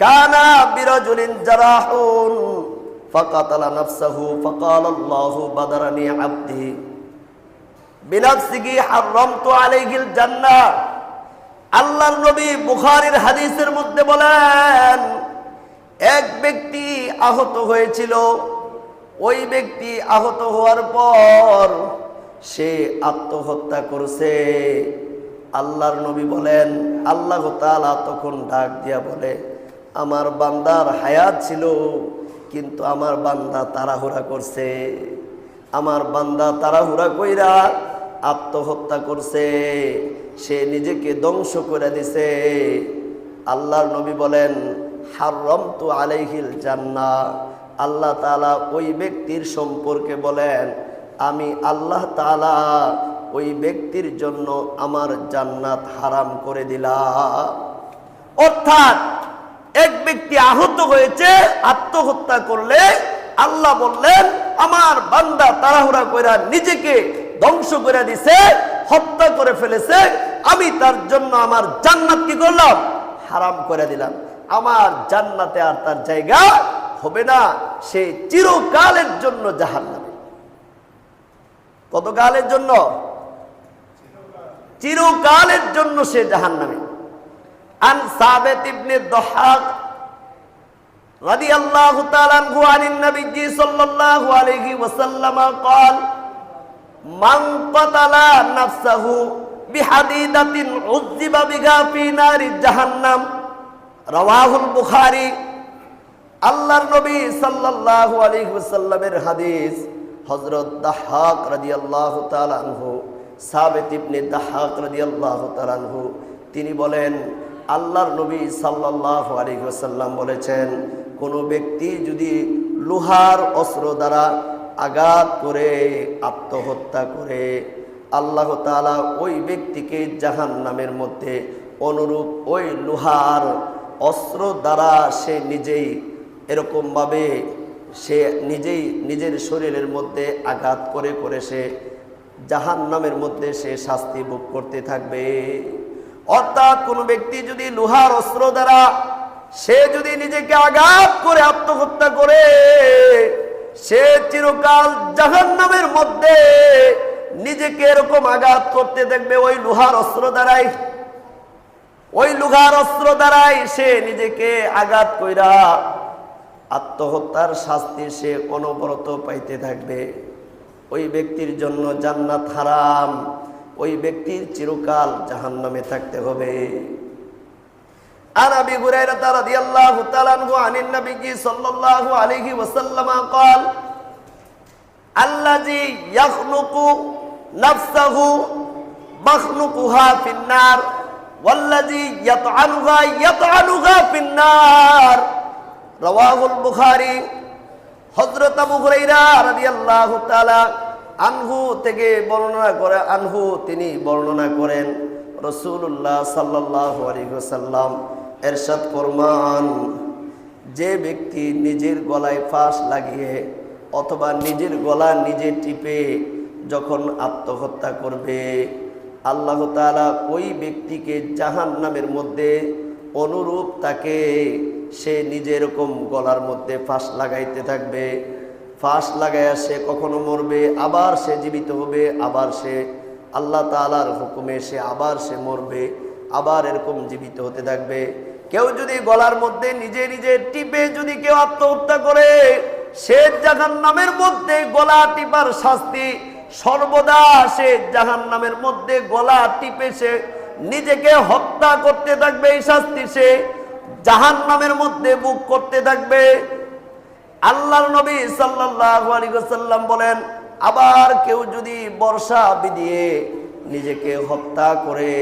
কানা বিরাজুলিন জারাহুন ফাকাতালা নাফসাহু ফাকালাল্লাহু বাদারানি আবদি বিনাফসিহি হারামতু আলাইহিল জান্নাহ। আল্লাহর নবী বুখারীর হাদিসের মধ্যে বলেন, এক ব্যক্তি আহত হয়েছিল। ওই ব্যক্তি আহত হওয়ার পর সে আত্মহত্যা করছে। আল্লাহর নবী বলেন, আল্লাহ তাআলা তখন ডাক দিয়া বলে, আমার বান্দার হায়াত ছিল, কিন্তু আমার বান্দা তাড়াহুড়া করছে। আমার বান্দা তাড়াহুড়া কইরা আত্মহত্যা করছে, সে নিজেকে ধ্বংস করে দিছে। আল্লাহর নবী বলেন, হারামতু আলাইহিল জান্নাহ। আল্লাহ তাআলা ওই ব্যক্তির সম্পর্কে বলেন, আমি আল্লাহ তাআলা ওই ব্যক্তির জন্য আমার জান্নাত হারাম করে দিলাম। অর্থাৎ এক ব্যক্তি আহত হয়েছে, আত্মহত্যা করলে আল্লাহ বললেন, আমার বান্দা তাড়াহুড়া কইরা নিজেকে ধ্বংস করে দিছে, হত্যা করে ফেলেছে, আমি তার জন্য আমার জান্নাত কি করলাম? হারাম করে দিলাম। আমার জান্নাতে আর তার জায়গা হবে না, সে চিরকালের জন্য জাহান্নামে। কতকালের জন্য? চিরকালের জন্য সে জাহান্নামে। আন সাবিত ইবনে দাহাক রাদিয়াল্লাহু তাআলা আনহু আনিন নবী সাল্লাল্লাহু আলাইহি ওয়াসাল্লাম قال মান কাতালা নাফসাহু বিহাদিদাতিন উযিবা বিহা ফি নারি জাহান্নাম, রাওয়াহুল বুখারী। আল্লাহর নবী সাল্লাল্লাহু আলাইহি ওয়াসাল্লামের হাদিস। হযরত দাহাক রাদিয়াল্লাহু তাআলা আনহু, সাবিত ইবনে দাহাক রাদিয়াল্লাহু তাআলা আনহু, তিনি বলেন, আল্লাহর নবী সাল্লাল্লাহু আলাইহি ওয়াসাল্লাম বলেছেন, কোন ব্যক্তি যদি লোহার অস্ত্র দ্বারা আঘাত করে আত্মহত্যা করে, আল্লাহ তাআলা ওই ব্যক্তিকে জাহান্নামের মধ্যে অনুরূপ ওই লোহার অস্ত্র দ্বারা সে নিজেই এরকমভাবে সে নিজেই নিজের শরীরের মধ্যে আঘাত করে করে সে জাহান্নামের মধ্যে সে শাস্তি ভোগ করতে থাকবে। অর্থাৎ কোন ব্যক্তি যদি লোহার অস্ত্র দ্বারা সে যদি নিজেকে আঘাত করে আত্মহত্যা করে, সে চিরকাল জাহান্নামের মধ্যে নিজেকে এরকম আঘাত করতে থাকবে ওই লোহার অস্ত্র দ্বারাই। ওই লোহার অস্ত্র দ্বারাই সে নিজেকে আঘাত কইরা আত্মহত্যার শাস্তি সে অনবরত পাইতে থাকবে। ওই ব্যক্তির জন্য জান্নাত হারাম, ওই ব্যক্তির চিরকাল জাহান্নামে থাকতে হবে। আন আবি হুরায়রা রাদিয়াল্লাহু তাআলা আনহু আনিন নবী সাল্লাল্লাহু আলাইহি ওয়াসাল্লাম قال আল্লাযী ইয়াখনুকু নাফসাহু মাখনুকুহা ফিন-নার ওয়াল্লাযী ইয়াতআনুহা ফিন-নার, রাওয়াহুল বুখারী। হযরত আবু হুরায়রা রাদিয়াল্লাহু তাআলা আনহু থেকে বর্ণনা করে, আনহু তিনি বর্ণনা করেন, রাসূলুল্লাহ সাল্লাল্লাহু আলাইহি ওয়াসাল্লাম ইরশাদ ফরমান, যে ব্যক্তি নিজের গলায় ফাঁস লাগিয়ে অথবা নিজের গলা নিজে টিপে যখন আত্মহত্যা করবে, আল্লাহ তাআলা ওই ব্যক্তিকে জাহান্নামের মধ্যে অনুরূপ তাকে সে নিজে এরকম গলার মধ্যে ফাঁস লাগাইতে থাকবে। ফাঁস লাগাইয়া সে কখনো মরবে, আবার সে জীবিত হবে, আবার সে আল্লাহ তাআলার হুকুমে সে আবার সে মরবে, আবার এরকম জীবিত হতে থাকবে। কেউ যদি গলার মধ্যে নিজে নিজে টিপে যদি কেউ আত্মহত্যা করে, সে জাহান্নামের মধ্যে গলা টিপার শাস্তি সর্বদা সে জাহান্নামের মধ্যে গলা টিপে সে নিজেকে হত্যা করতে থাকবে। এই শাস্তি সে জাহান্নামের মধ্যে ভোগ করতে থাকবে। আল্লাহর নবী সাল্লাল্লাহু আলাইহি ওয়াসাল্লাম বলেন, আবার কেউ যদি বর্ষা বিধিয়ে নিজেকে হত্যা করে,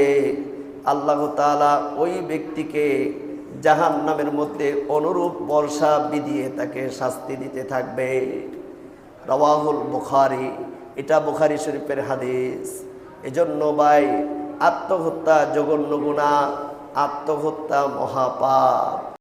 আল্লাহ তাআলা ওই ব্যক্তিকে জাহান্নামের মধ্যে অনুরূপ বর্ষা বিধিয়ে তাকে শাস্তি দিতে থাকবে। রাওয়াহুল বুখারী। এটা বুখারী শরীফের হাদিস। এজন্য ভাই, আত্মহত্যা জঘন্য গুনাহ, আত্মহত্যা মহাপাপ।